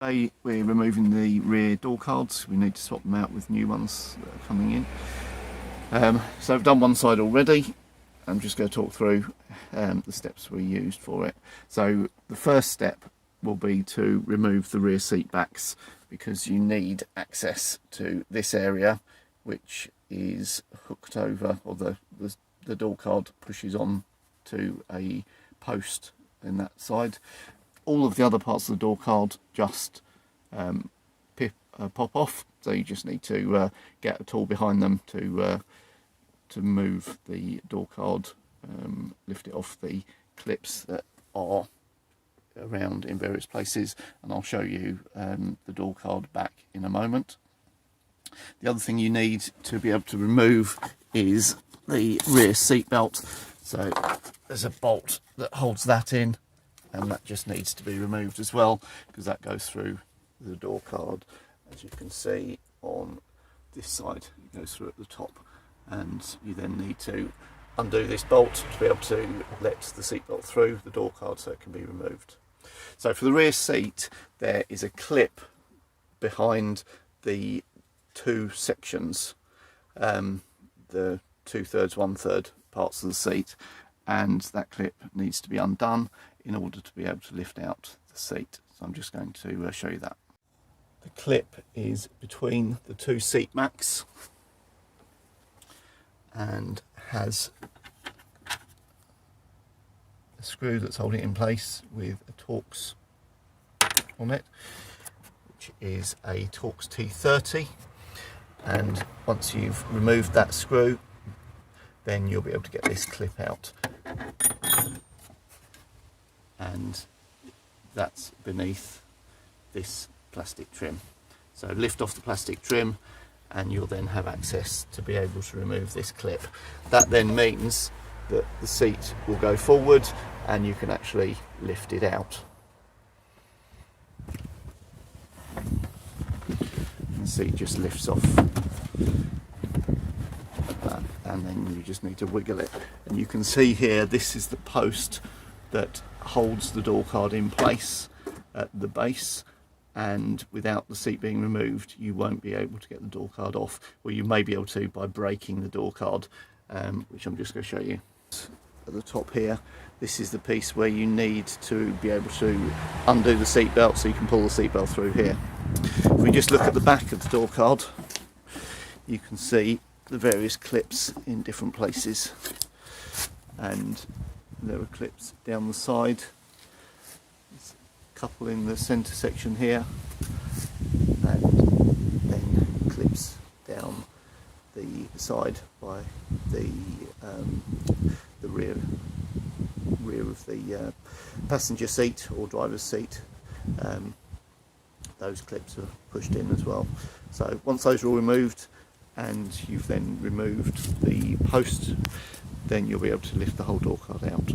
Today we're removing the rear door cards. We need to swap them out with new ones that are coming in. So I've done one side already. I'm just going to talk through the steps we used for it. So the first step will be to remove the rear seat backs, because you need access to this area, which is hooked over, or the door card pushes on to a post in that side. All of the other parts of the door card just pop off, so you just need to get a tool behind them to move the door card, lift it off the clips that are around in various places, and I'll show you the door card back in a moment. The other thing you need to be able to remove is the rear seat belt. So there's a bolt that holds that in, and that just needs to be removed as well, because that goes through the door card. As you can see on this side, it goes through at the top, and you then need to undo this bolt to be able to let the seatbelt through the door card so it can be removed. So for the rear seat, there is a clip behind the two sections, the 2/3, 1/3 parts of the seat, and that clip needs to be undone in order to be able to lift out the seat. So I'm just going to show you that. The clip is between the two seat backs and has a screw that's holding it in place with a Torx on it, which is a Torx T30. And once you've removed that screw, then you'll be able to get this clip out, and that's beneath this plastic trim. So lift off the plastic trim and you'll then have access to be able to remove this clip. That then means that the seat will go forward and you can actually lift it out. And the seat just lifts off like that, and then you just need to wiggle it. And you can see here, this is the post that holds the door card in place at the base, and without the seat being removed you won't be able to get the door card off. Well, you may be able to by breaking the door card, which I'm just going to show you. At the top here, this is the piece where you need to be able to undo the seat belt so you can pull the seat belt through here. If we just look at the back of the door card, you can see the various clips in different places, and there are clips down the side. There's a couple in the centre section here, and then clips down the side by the rear of the passenger seat or driver's seat. Those clips are pushed in as well. So once those are all removed and you've then removed the post, then you'll be able to lift the whole door card out.